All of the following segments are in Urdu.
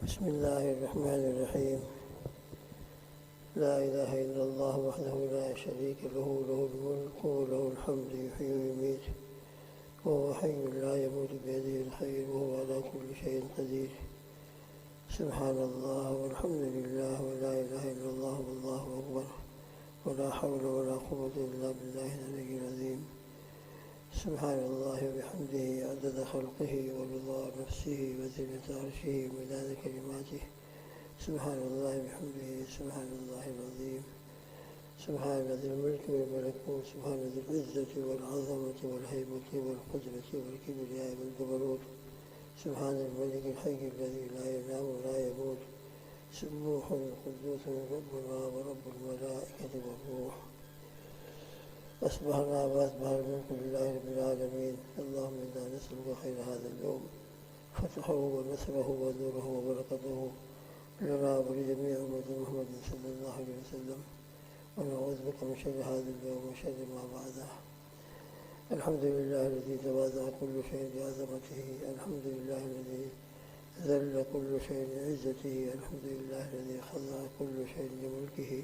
بسم الله الرحمن الرحيم. لا إله إلا الله وحده لا شريك له، له الملك وله الحمد يحيي ويميت وهو حي لا يموت بيده الخير وهو على كل شيء قدير. سبحان الله والحمد لله ولا إله إلا الله والله أكبر ولا حول ولا قوة إلا بالله العلي العظيم. سبحان الله وبحمده عدد خلقه ورضا نفسه وزنة عرشه ومداد كلماته. سبحان الله وبحمده سبحان الله العظيم. سبحان ذي الملك والملكوت، سبحان ذي العزة والعظمة والهيبة والقدرة والكبرياء والجبروت. سبحان الملك الحي الذي لا ينام ولا يموت. سبوح قدوس ربنا ورب الملائكة والروح. أصبحنا وأصبح الملك لله رب العالمين. اللهم إنا نسألك خير هذا اليوم، فتحه ونصره ونوره وبركته لنا ولجميع أمة محمد صلى الله عليه وسلم، ونعوذ بك من شر هذا اليوم وشر ما بعده. الحمد لله الذي تواضع كل شيء بعظمته، الحمد لله الذي ذل كل شيء لعزته، الحمد لله الذي خضع كل شيء لملكه.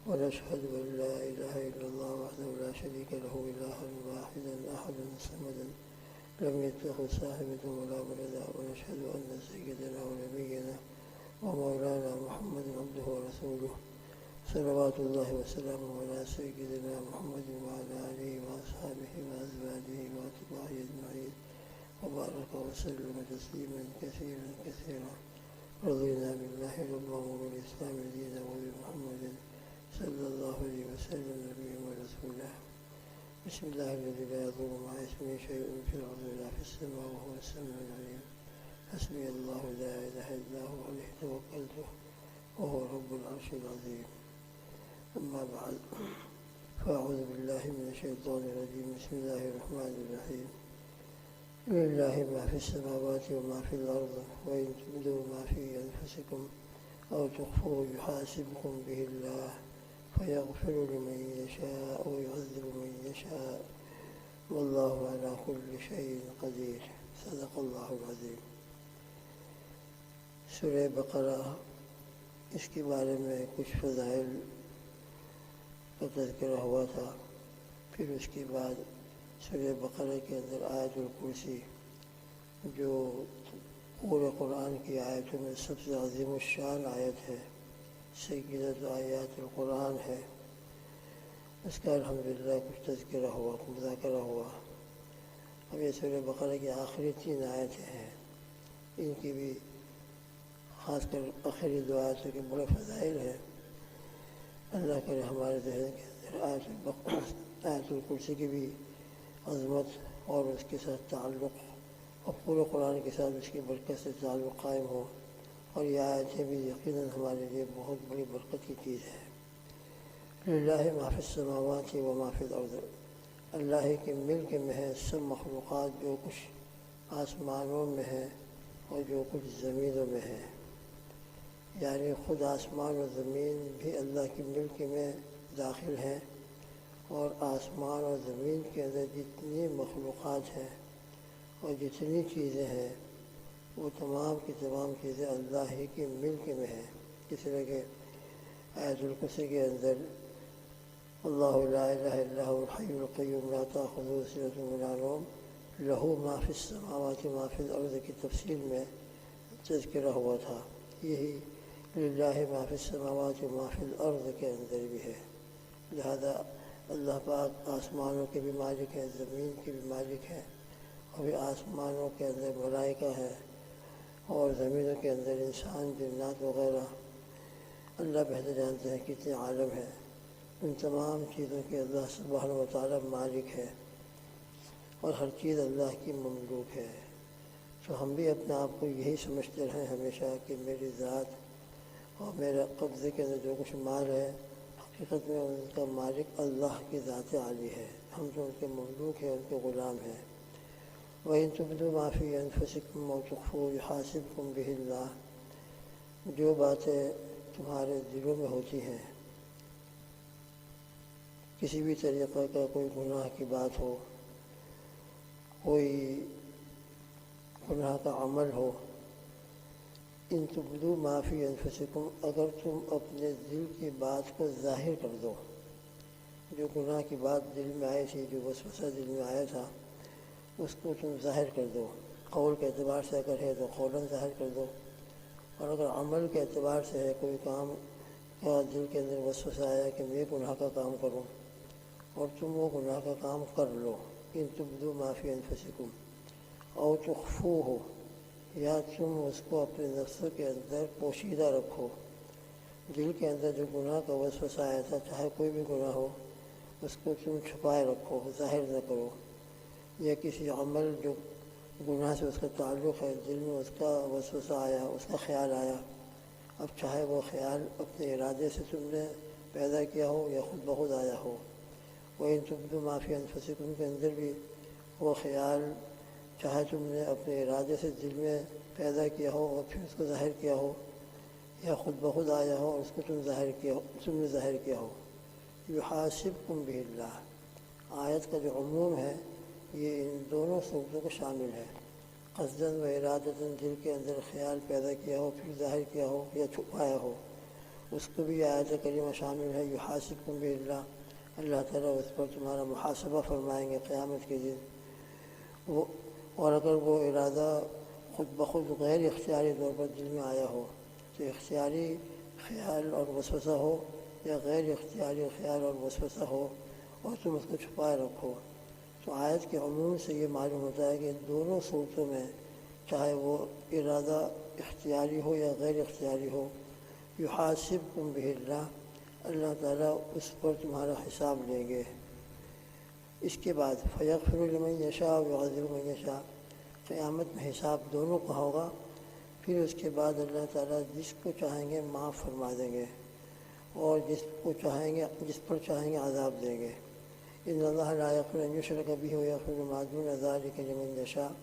ونشهد أن لا إله إلا الله وحده لا شريك له، إلها واحدا أحدا صمدا لم يتخذ صاحبة ولا ولدا. ونشهد أن سيدنا ونبينا ومولانا محمد عبده ورسوله، صلوات الله وسلامه على سيدنا محمد وعلى آله وأصحابه وأزواجه وأتباعه أجمعين، وبارك وسلم تسليما كثيرا كثيرا. رضينا بالله ربا وبالإسلام دينا وبمحمد صلى الله عليه وسلم نبيا ورسولا. بسم الله الذي لا يضر مع اسمه شيء في الأرض ولا في السماء وهو السميع العليم. حسبي الله لا إله إلا هو عليه توكلت وهو رب العرش العظيم. أما بعد، فأعوذ بالله من الشيطان الرجيم. بسم الله الرحمن الرحيم. لله ما في السماوات وما في الأرض، وإن تبدوا ما في أنفسكم أو تخفوه يحاسبكم به الله، فيغفر لمن يشاء ويعذب من يشاء، والله على كل شيء قدير. صدق اللہ العظیم. سورہ بقرہ، اس کے بارے میں کچھ فضائل کا تذکرہ ہوا تھا. پھر اس کے بعد سورہ بقرہ کے اندر آیت الکرسی، جو پورے قرآن کی آیتوں میں سب سے عظیم الشان آیت ہے، سیدۃ آیات القرآن ہے، اس کا الحمدللہ کچھ تذکرہ ہوا، مذاکرہ ہوا. اب یہ سورہ بقرہ کی آخری 3 آیتیں ہیں، ان کی بھی خاص کر آخری 2 آیتوں کے بڑے فضائل ہیں. اللہ کرے ہمارے ذہن کے اندر آیت الکرسی کی بھی عظمت اور اس کے ساتھ تعلق، اور پورے قرآن کے ساتھ اس کی برکت سے تعلق قائم ہو. اور یہ آیتیں بھی یقیناً ہمارے لیے بہت بڑی برکت کی چیز ہے. للہ ما فی السماوات و ما فی الارض، اللہ کے ملک میں ہے سب مخلوقات، جو کچھ آسمانوں میں ہے اور جو کچھ زمینوں میں ہے. یعنی خود آسمان و زمین بھی اللہ کے ملک میں داخل ہیں، اور آسمان اور زمین کے اندر جتنی مخلوقات ہیں اور جتنی چیزیں ہیں، وہ تمام کی تمام چیزیں اللہ ہی کے ملک میں ہیں. اس طرح کہ آیت الکرسی کے اندر اللہ لا الہ الا هو الحی القیوم لا تأخذہ سنۃ ولا نوم لہ ما فی السماوات ما فی الارض کی تفصیل میں تذکرہ ہوا تھا. یہی للہ ما فی السماوات ما فی الارض کے اندر بھی ہے. لہذا اللہ پاک آسمانوں کے بھی مالک ہے، زمین کے بھی مالک ہے. ابھی آسمانوں کے اندر ملائکہ ہے اور زمینوں کے اندر انسان، جنات وغیرہ. اللہ بہتر جانتے ہیں کتنے عالم ہیں. ان تمام چیزوں کے اللہ سبحانہ و تعالیٰ مالک ہے، اور ہر چیز اللہ کی مملوک ہے. تو ہم بھی اپنے آپ کو یہی سمجھتے رہیں ہمیشہ کہ میری ذات اور میرے قبضے کے اندر جو کچھ مال ہے، حقیقت میں ان کا مالک اللہ کی ذات عالی ہے. ہم تو ان کے مملوک ہیں، ان کے غلام ہیں. وَإِن تُبْدُوا مَا فِي أَنفُسِكُمْ أَوْ تُخْفُوهُ يُحَاسِبْكُم بِهِ اللَّهُ. جو باتیں تمہارے دلوں میں ہوتی ہیں، کسی بھی طریقہ کا کوئی گناہ کی بات ہو، کوئی گناہ کا عمل ہو، ان تبدو ما فی انفسکم، اگر تم اپنے دل کی بات کو ظاہر کر دو، جو گناہ کی بات دل میں آئی تھی، جو وسوسہ دل میں آیا تھا، اس کو تم ظاہر کر دو۔ قول کے اعتبار سے اگر ہے تو قولاً ظاہر کر دو، اور اگر عمل کے اعتبار سے ہے، کوئی کام کا دل کے اندر وسوسہ آیا کہ میں گناہ کا کام کروں، اور تم وہ گناہ کا کام کر لو، ان تبدو ما فی انفسکم او تخفوہ، یا تم اس کو اپنے نفس کے اندر پوشیدہ رکھو۔ دل کے اندر جو گناہ کا وسوسہ آیا تھا، چاہے کوئی بھی گناہ ہو، اس کو تم چھپائے رکھو، ظاہر نہ کرو، یا کسی عمل جو گناہ سے اس کا تعلق ہے، دل میں اس کا وسوسہ آیا، اس کا خیال آیا، اب چاہے وہ خیال اپنے ارادے سے تم نے پیدا کیا ہو یا خود بخود آیا ہو، وہ ان تبدو ما فی انفسکم کے اندر بھی وہ خیال چاہے تم نے اپنے ارادے سے دل میں پیدا کیا ہو اور پھر اس کو ظاہر کیا ہو، یا خود بخود آیا ہو اور اس کو تم نے ظاہر کیا ہو، یحاسبکم بہ اللہ، آیت کا جو عموم ہے یہ ان دونوں صورتوں کو شامل ہے۔ قصداً و ارادتاً دل کے اندر خیال پیدا کیا ہو، پھر ظاہر کیا ہو یا چھپایا ہو، اس کو بھی آیت کریمہ شامل ہے، یحاسبکم بہ اللہ، اللہ تعالیٰ اس پر تمہارا محاسبہ فرمائیں گے قیامت کے دن۔ اور اگر وہ ارادہ خود بخود غیر اختیاری طور پر دل میں آیا ہو، تو اختیاری خیال اور وسوسہ ہو یا غیر اختیاری خیال اور وسوسہ ہو، اور تم اس کو چھپائے رکھو، تو آیت کے عموم سے یہ معلوم ہوتا ہے کہ ان دونوں صورتوں میں چاہے وہ ارادہ اختیاری ہو یا غیر اختیاری ہو، یحاسبکم بہ اللہ، اللہ تعالیٰ اس پر تمہارا حساب لیں گے۔ اس کے بعد فیغفر لمن یشاء ویعذب من یشاء، قیامت میں حساب دونوں کا ہوگا، پھر اس کے بعد اللہ تعالیٰ جس کو چاہیں گے معاف فرما دیں گے، اور جس پر چاہیں گے عذاب دیں گے۔ ان اللہ لا یغفر ان یشرک بہ ویغفر ما دون ذلک لمن یشاء،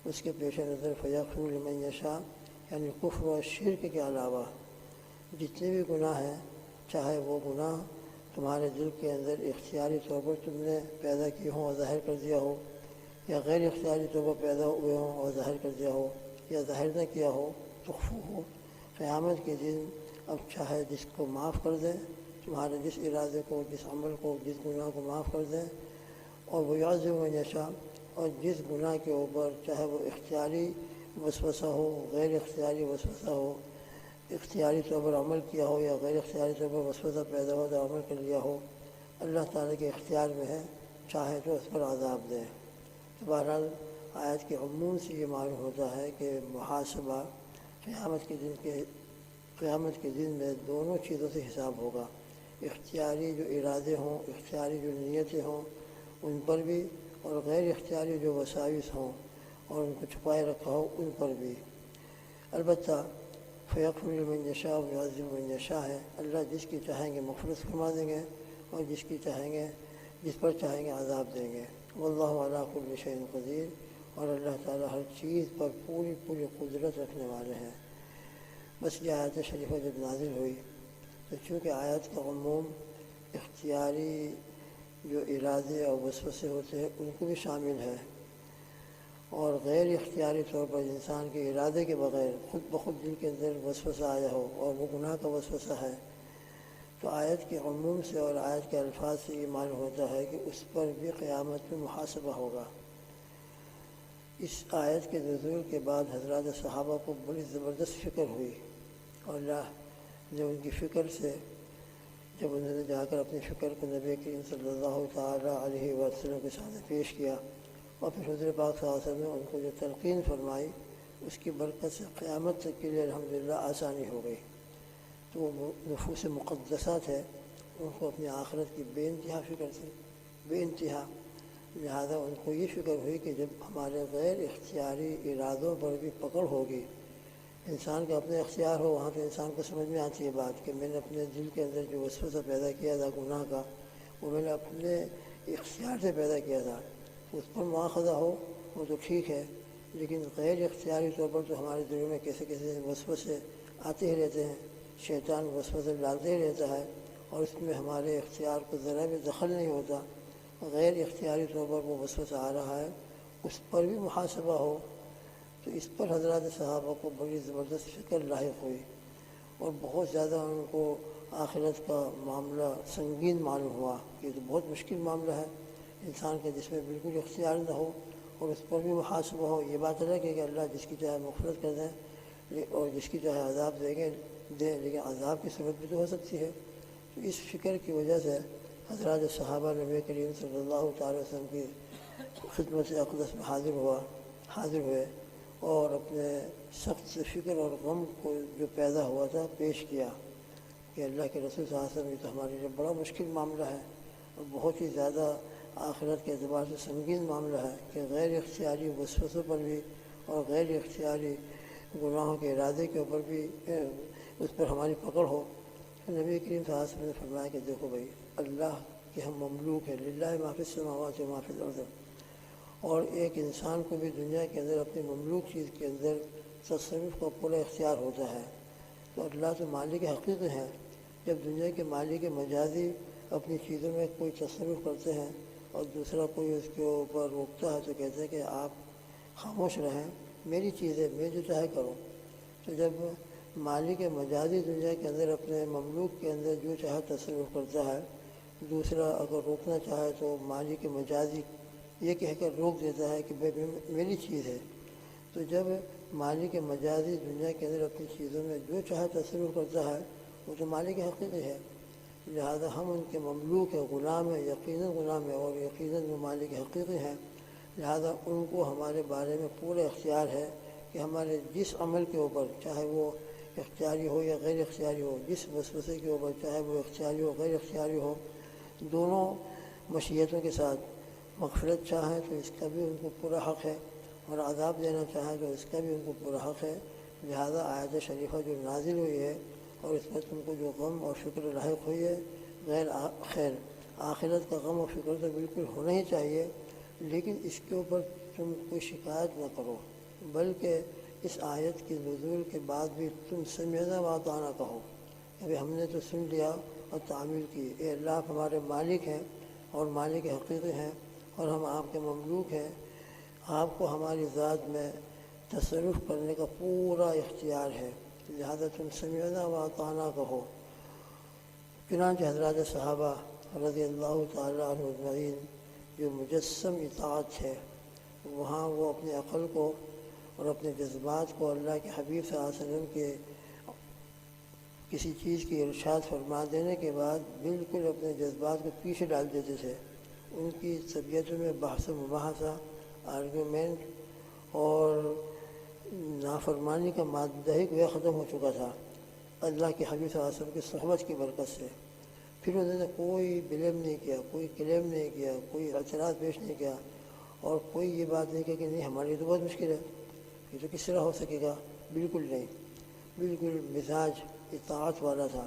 اس کے پیش نظر فیغفر لمن یشاء یعنی کفر و شرک کے علاوہ جتنے بھی گناہ ہیں، چاہے وہ گناہ تمہارے دل کے اندر اختیاری طور پر تم نے پیدا کیے ہوں اور ظاہر کر دیا ہو، یا غیر اختیاری طور پر پیدا ہوئے ہوں اور ظاہر کر دیا ہو، یا ظاہر نہ کیا ہو، تخفو ہو، قیامت کے دن اب چاہے جس کو معاف کر دیں، تمہارے جس ارادے کو، جس عمل کو، جس گناہ کو معاف کر دیں، اور وہ یعذب من یشاء، اور جس گناہ کے اوپر چاہے وہ اختیاری وسوسہ ہو، غیر اختیاری وسوسہ ہو، اختیاری طور پر عمل کیا ہو یا غیر اختیاری طور پر وسوسہ پیدا ہو تو عمل کر لیا ہو، اللہ تعالیٰ کے اختیار میں ہے، چاہے تو اس پر عذاب دیں۔ بہرحال آیت کے عموم سے یہ معلوم ہوتا ہے کہ محاسبہ قیامت کے دن میں دونوں چیزوں سے حساب ہوگا، اختیاری جو ارادے ہوں، اختیاری جو نیتیں ہوں ان پر بھی، اور غیر اختیاری جو وساوس ہوں اور ان کو چھپائے رکھا ہو ان پر بھی۔ البتہ فیغفر لمن یشاء ویعذب من یشاء ہے، اللہ جس کی چاہیں گے مغفرت فرما دیں گے، اور جس پر چاہیں گے عذاب دیں گے۔ واللہ علی کل شیء قدیر، اور اللہ تعالیٰ ہر چیز پر پوری قدرت رکھنے والے ہیں۔ بس یہ آیت شریفہ جب نازل ہوئی تو چونکہ آیت کا عموم اختیاری جو ارادے اور وسوسے ہوتے ہیں ان کو بھی شامل ہے، اور غیر اختیاری طور پر انسان کے ارادے کے بغیر خود بخود دل کے اندر وسوسہ آیا ہو اور وہ گناہ کا وسوسہ ہے، تو آیت کے عموم سے اور آیت کے الفاظ سے یہ معلوم ہوتا ہے کہ اس پر بھی قیامت میں محاسبہ ہوگا۔ اس آیت کے نزول کے بعد حضرات صحابہ کو بڑی زبردست فکر ہوئی، اور اللہ نے ان کی فکر سے جب انہوں نے جا کر اپنی فکر کو نبی کریم صلی اللہ تعالیٰ علیہ وسلم کے سامنے پیش کیا، اور پھر حضور پاک صلی اللہ علیہ وسلم نے ان کو جو تلقین فرمائی، اس کی برکت سے قیامت تک کے لیے الحمدللہ آسانی ہو گئی۔ تو وہ نفوس مقدسہ تھے، ان کو اپنی آخرت کی بے انتہا فکر تھی، بے انتہا، لہذا ان کو یہ فکر ہوئی کہ جب ہمارے غیر اختیاری ارادوں پر بھی پکڑ ہوگی، انسان کا اپنے اختیار ہو، وہاں تو انسان کو سمجھ میں آتی ہے بات کہ میں نے اپنے دل کے اندر جو وسوسہ پیدا کیا تھا گناہ کا، وہ میں نے اپنے اختیار سے پیدا کیا تھا، اس پر مواخذہ ہو وہ تو ٹھیک ہے، لیکن غیر اختیاری طور پر تو ہمارے دلوں میں کیسے وسوسے آتے ہی رہتے ہیں، شیطان وسوسے ڈالتے ہی رہتا ہے، اور اس میں ہمارے اختیار کو ذرا بھی دخل نہیں ہوتا، غیر اختیاری طور پر وہ وسوسہ آ رہا ہے، اس پر بھی محاسبہ ہو، تو اس پر حضرات صحابہ کو بڑی زبردست فکر لاحق ہوئی اور بہت زیادہ ان کو آخرت کا معاملہ سنگین معلوم ہوا کہ یہ تو بہت مشکل معاملہ ہے انسان کے جس میں بالکل اختیار نہ ہو اور اس پر بھی محاسبہ ہو۔ یہ بات الگ ہے کہ اللہ جس کی چاہے مغفرت کر دیں اور جس کی چاہے عذاب دیں لیکن عذاب کی صورت بھی تو ہو سکتی ہے۔ تو اس فکر کی وجہ سے حضرات صحابہ نبی کریم صلی اللہ تعالی وسلم کی خدمت اقدس میں حاضر ہوئے اور اپنے سخت فکر اور غم کو جو پیدا ہوا تھا پیش کیا کہ اللہ کے رسول صلی اللہ علیہ وسلم یہ تو ہمارے لیے بڑا مشکل معاملہ ہے اور بہت ہی زیادہ آخرت کے اعتبار سے سنگین معاملہ ہے کہ غیر اختیاری وسوسوں پر بھی اور غیر اختیاری گناہوں کے ارادے کے اوپر بھی اس پر ہماری پکڑ ہو۔ نبی کریم صلی اللہ علیہ وسلم نے فرمایا کہ دیکھو بھائی، اللہ کے ہم مملوک ہیں، للہ ما فی السماوات و ما فی الارض، اور ایک انسان کو بھی دنیا کے اندر اپنی مملوک چیز کے اندر تصرف کا پورا اختیار ہوتا ہے۔ تو اللہ تو مالک حقیقی ہیں۔ جب دنیا کے مالک مجازی اپنی چیزوں میں کوئی تصرف کرتے ہیں اور دوسرا کوئی اس کے اوپر روکتا ہے تو کہتے ہیں کہ آپ خاموش رہیں، میری چیز ہے، میں جو چاہے کروں۔ تو جب مالک مجازی دنیا کے اندر اپنے مملوک کے اندر جو چاہے تصرف کرتا ہے، دوسرا اگر روکنا چاہے تو مالک مجازی یہ کہہ کر روک دیتا ہے کہ بھائی میری چیز ہے۔ تو جب مالک مجازی دنیا کے اندر اپنی چیزوں میں جو چاہے تصرف کرتا ہے وہ تو مالک حقیقی ہے، لہذا ہم ان کے مملوک ہیں، غلام ہیں، یقیناً غلام ہیں اور یقیناً وہ مالک حقیقی ہیں، لہذا ان کو ہمارے بارے میں پورا اختیار ہے کہ ہمارے جس عمل کے اوپر، چاہے وہ اختیاری ہو یا غیر اختیاری ہو، جس وسوسے کے اوپر، چاہے وہ اختیاری ہو غیر اختیاری ہو، دونوں مشیتوں کے ساتھ مغفرت چاہیں تو اس کا بھی ان کو پورا حق ہے اور عذاب دینا چاہیں تو اس کا بھی ان کو پورا حق ہے۔ لہذا آیت شریفہ جو نازل ہوئی ہے اور اس میں تم کو جو غم اور فکر لاحق ہوئی ہے، خیر آخرت کا غم و فکر تو بالکل ہونا ہی چاہیے، لیکن اس کے اوپر تم کوئی شکایت نہ کرو، بلکہ اس آیت کی نزول کے بعد بھی تم سمعنا و اطعنا کہو، ابھی ہم نے تو سن لیا اور تعمیل کی۔ اے اللہ، آپ ہمارے مالک ہیں اور مالک حقیقی ہیں اور ہم آپ کے مملوک ہیں، آپ کو ہماری ذات میں تصرف کرنے کا پورا اختیار ہے، لہذا تم سمعنا و اطعنا کہو۔ چنانچہ حضرات صحابہ رضی اللہ تعالیٰ عنہ اجمعین جو مجسم اطاعت ہے، وہاں وہ اپنی عقل کو اور اپنے جذبات کو اللہ کے حبیب صلی اللہ علیہ وسلم کے کسی چیز کی ارشاد فرما دینے کے بعد بالکل اپنے جذبات کو پیچھے ڈال دیتے تھے۔ ان کی طبیعتوں میں بحث و مباحثہ، آرگومنٹ اور نافرمانی کا مادہ ہی گویا ختم ہو چکا تھا اللہ کے حبیب صلی اللہ علیہ وسلم کی صحبت کی برکت سے۔ پھر انہوں نے کوئی بلیم نہیں کیا، کوئی کلیم نہیں کیا، کوئی اعتراض پیش نہیں کیا اور کوئی یہ بات نہیں کہی کہ نہیں ہمارے لیے تو بہت مشکل ہے، یہ تو کس طرح ہو سکے گا، بالکل نہیں، بالکل مزاج اطاعت والا تھا۔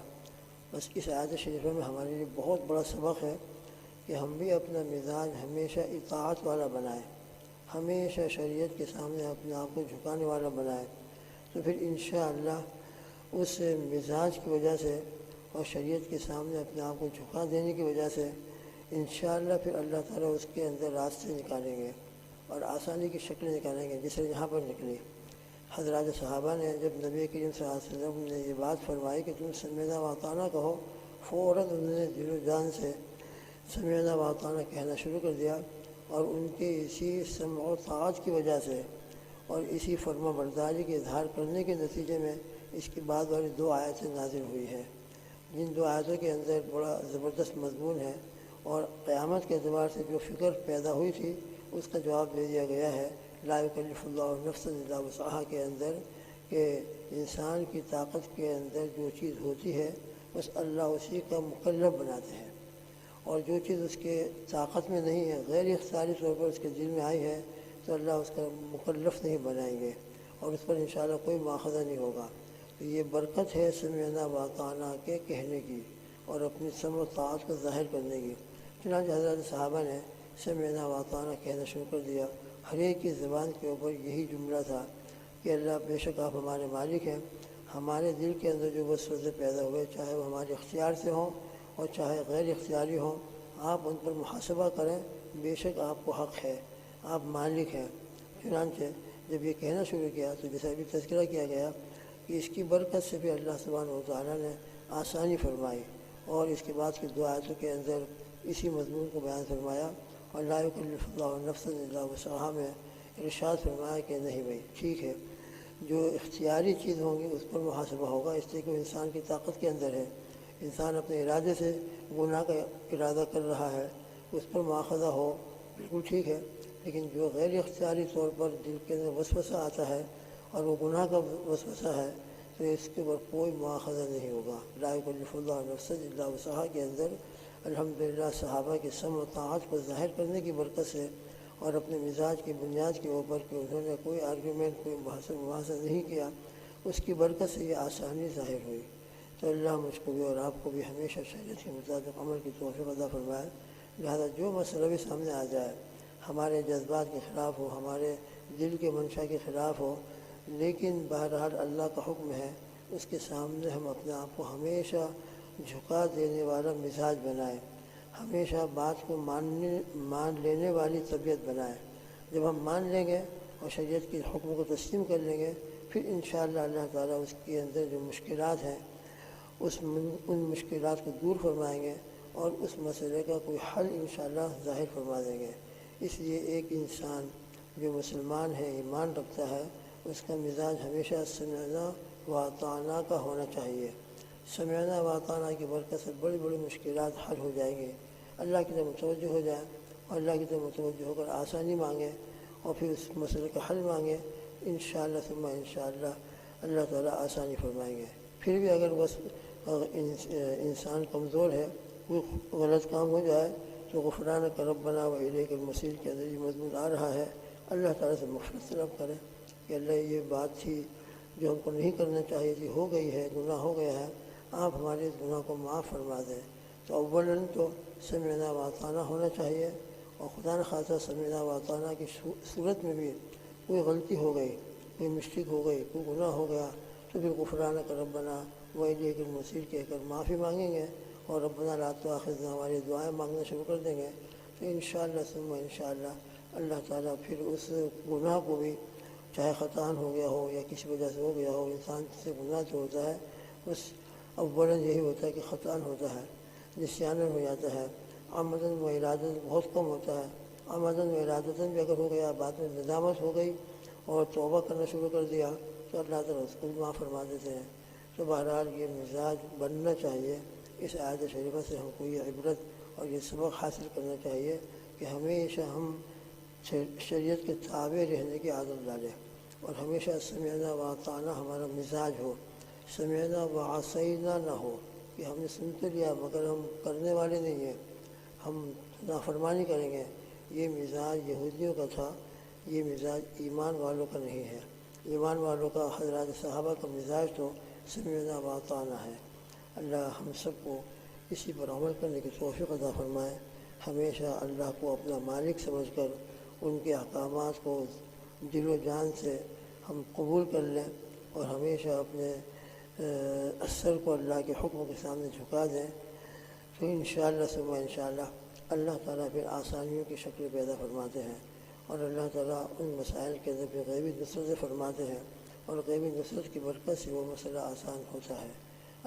بس اس آیت شریفہ میں ہمارے لیے بہت بڑا سبق ہے کہ ہم بھی اپنا مزاج ہمیشہ اطاعت والا بنائیں، ہمیشہ شریعت کے سامنے اپنے آپ کو جھکانے والا بنائیں، تو پھر انشاءاللہ اس مزاج کی وجہ سے اور شریعت کے سامنے اپنے آپ کو جھکا دینے کی وجہ سے انشاءاللہ پھر اللہ تعالیٰ اس کے اندر راستے نکالیں گے اور آسانی کی شکلیں نکالیں گے، جس سے یہاں پر نکلی۔ حضرات صحابہ نے جب نبی کریم صلی اللہ علیہ وسلم نے یہ بات فرمائی کہ تم سمعنا و اطعنا کہو، فوراً انہوں نے دل و جان سے سمعنا و اطعنا کہنا شروع کر دیا، اور ان کے اسی سمع و طاعت کی وجہ سے اور اسی فرما برداری کے اظہار کرنے کے نتیجے میں اس کے بعد والی 2 آیتیں نازل ہوئی ہیں، جن 2 آیتوں کے اندر بڑا زبردست مضمون ہے اور قیامت کے اعتبار سے جو فکر پیدا ہوئی تھی اس کا جواب دے دیا گیا ہے۔ لا یکلف اللہ نفسا الا وسعہا کے اندر کہ انسان کی طاقت کے اندر جو چیز ہوتی ہے بس اللہ اسی کا مکلف بناتے ہیں، اور جو چیز اس کے طاقت میں نہیں ہے، غیر اختیاری طور پر اس کے دل میں آئی ہے تو اللہ اس کا مکلف نہیں بنائیں گے اور اس پر انشاءاللہ کوئی مواخذہ نہیں ہوگا۔ تو یہ برکت ہے سمعنا و اطعنا کے کہنے کی اور اپنی سمع و طاعت کو ظاہر کرنے کی۔ چنانچہ حضرات صحابہ نے سمعنا و اطعنا کہنا شروع کر دیا۔ ہر ایک کی زبان کے اوپر یہی جملہ تھا کہ اللہ بے شک آپ ہمارے مالک ہیں، ہمارے دل کے اندر جو وسوسے پیدا ہوئے چاہے وہ ہمارے اختیار سے ہوں اور چاہے غیر اختیاری ہوں، آپ ان پر محاسبہ کریں، بے شک آپ کو حق ہے، آپ مالک ہیں۔ چنانچہ جب یہ کہنا شروع کیا تو جیسا ابھی تذکرہ کیا گیا کہ اس کی برکت سے بھی اللہ سبحانہ و تعالیٰ نے آسانی فرمائی، اور اس کے بعد کی دو آیتوں کے اندر اسی مضمون کو بیان فرمایا، اور لا یکلف اللہ نفسا الا وسعہا میں ارشاد فرمایا کہ نہیں بھائی ٹھیک ہے، جو اختیاری چیز ہوں گی اس پر محاسبہ ہوگا، اس لیے کہ وہ انسان کی طاقت کے اندر ہے، انسان اپنے ارادے سے گناہ کا ارادہ کر رہا ہے، اس پر مواخذہ ہو بالکل ٹھیک ہے، لیکن جو غیر اختیاری طور پر دل کے اندر وسوسہ آتا ہے اور وہ گناہ کا وسوسہ ہے تو اس کے اوپر کوئی مواخذہ نہیں ہوگا۔ لا یکلف اللہ نفسا الا وسعہا کے اندر الحمدللہ صحابہ کے سمع و طاعت کو ظاہر کرنے کی برکت سے اور اپنے مزاج کی بنیاد کے اوپر کہ انہوں نے کوئی آرگیومنٹ کوئی مباحثہ نہیں کیا، اس کی برکت سے یہ آسانی ظاہر ہوئی۔ تو اللہ مجھ کو بھی اور آپ کو بھی ہمیشہ شریعت کے مطابق عمل کی توفیق عطا فرمائے۔ لہذا جو مسئلہ بھی سامنے آ جائے، ہمارے جذبات کے خلاف ہو، ہمارے دل کے منشا کے خلاف ہو، لیکن بہرحال اللہ کا حکم ہے، اس کے سامنے ہم اپنے آپ کو ہمیشہ جھکا دینے والا مزاج بنائیں، ہمیشہ بات کو مان لینے والی طبیعت بنائیں۔ جب ہم مان لیں گے اور شریعت کے حکم کو تسلیم کر لیں گے، پھر انشاءاللہ اللہ تعالیٰ اس کے اندر جو مشکلات ہیں ان مشکلات کو دور فرمائیں گے اور اس مسئلے کا کوئی حل انشاءاللہ ظاہر فرما دیں گے۔ اس لیے ایک انسان جو مسلمان ہے، ایمان رکھتا ہے، اس کا مزاج ہمیشہ سمعنا و اطعنا کا ہونا چاہیے۔ سمعنا و اطعنا کی برکت سے بڑی بڑی مشکلات حل ہو جائیں گی، اللہ کی طرف متوجہ ہو جائیں اور اللہ کی طرف متوجہ ہو کر آسانی مانگیں اور پھر اس مسئلے کا حل مانگیں، انشاءاللہ ثم انشاءاللہ اللہ تعالیٰ آسانی فرمائیں گے۔ پھر بھی اگر بس انسان کمزور ہے، کوئی غلط کام ہو جائے تو غفرانک ربنا و الیک المصیر کے اندر یہ مضمون آ رہا ہے، اللہ تعالیٰ سے مغفرت طلب کریں کہ اللہ یہ بات تھی جو ہم کو نہیں کرنا چاہیے تھی، ہو گئی ہے، گناہ ہو گیا ہے، آپ ہمارے اس گناہ کو معاف فرما دیں۔ تو اولاً تو سمعنا و اطعنا ہونا چاہیے، اور خدا نخواستہ سمعنا و اطعنا کی صورت میں بھی کوئی غلطی ہو گئی، کوئی مسٹیک ہو گئی، کوئی گناہ ہو گیا تو پھر غفرانک ربنا و الیک المصیر کہہ کر معافی مانگیں گے اور ربنا لا تؤاخذنا ہماری دعائیں مانگنا شروع کر دیں گے، تو انشاءاللہ ثم انشاءاللہ اللہ تعالیٰ پھر اس گناہ کو بھی، چاہے خطاً ہو گیا ہو یا کسی وجہ سے ہو گیا ہو، انسان سے گناہ جو ہوتا ہے بس اولاً یہی ہوتا ہے کہ خطاً ہوتا ہے، نسیاناً ہو جاتا ہے، عمداً و ارادتاً بہت کم ہوتا ہے، عمداً و ارادتاً بھی اگر ہو گیا، بعد میں ندامت ہو گئی اور توبہ کرنا شروع کر دیا تو اللہ تعالیٰ اس کو بھی معاف فرما دیتے ہیں۔ تو بہرحال یہ مزاج بننا چاہیے۔ اس آیت شریفہ سے ہم کو یہ عبرت اور یہ سبق حاصل کرنا چاہیے کہ ہمیشہ ہم شریعت کے تابع رہنے کی عادت ڈالیں اور ہمیشہ سمعنا و اطعنا ہمارا مزاج ہو، سمعنا و عصینا نہ ہو کہ ہم نے سن تو لیا مگر ہم کرنے والے نہیں ہیں، ہم نافرمانی کریں گے۔ یہ مزاج یہودیوں کا تھا، یہ مزاج ایمان والوں کا نہیں ہے۔ ایمان والوں کا، حضرات صحابہ کا مزاج تو سمعنا و اطعنا ہے۔ اللہ ہم سب کو اسی پر عمل کرنے کی توفیق عطا فرمائے، ہمیشہ اللہ کو اپنا مالک سمجھ کر ان کے احکامات کو دل و جان سے ہم قبول کر لیں اور ہمیشہ اپنے اثر کو اللہ کے حکم کے سامنے جھکا دیں، تو انشاءاللہ ثم انشاءاللہ اللہ تعالیٰ پھر آسانیوں کی شکل پیدا فرماتے ہیں اور اللہ تعالیٰ ان مسائل کے اندر پھر غیبی نصرت فرماتے ہیں اور غیبی نصرت کی برکت سے وہ مسئلہ آسان ہوتا ہے۔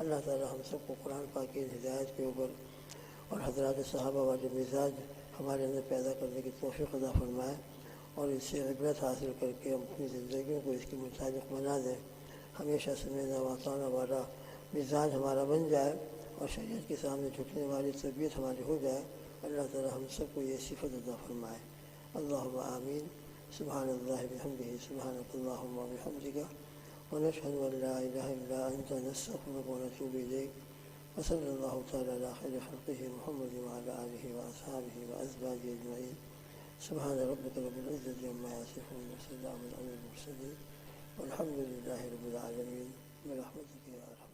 اللہ تعالیٰ ہم سب کو قرآن پاک کی ہدایت کے اوپر اور حضرات صحابہ والے مزاج ہمارے اندر پیدا کرنے کی توفیق عطا فرمائے اور اس سے عبرت حاصل کر کے ہم اپنی زندگیوں کو اس کے مطابق بنا دیں، ہمیشہ سمعنا و اطعنا والا مزاج ہمارا بن جائے اور شریعت کے سامنے جھکنے والی طبیعت ہماری ہو جائے۔ اللہ تعالیٰ ہم سب کو یہ صفت عطا فرمائے۔ اللہم آمین۔ سبحان اللہ بحمدہ، سبحانک اللہم و بحمدک، ونشہد ان لا الہ الا انت، نستغفرک ونتوب الیک، وصلی اللہ تعالیٰ علی خیر خلقہ محمد وعلی آلہ واصحابہ وازواجہ اجمعین۔ سبحان ربک رب العزۃ عما یصفون، وسلام علی المرسلین، والحمد للہ رب العالمین، برحمتک یا ارحم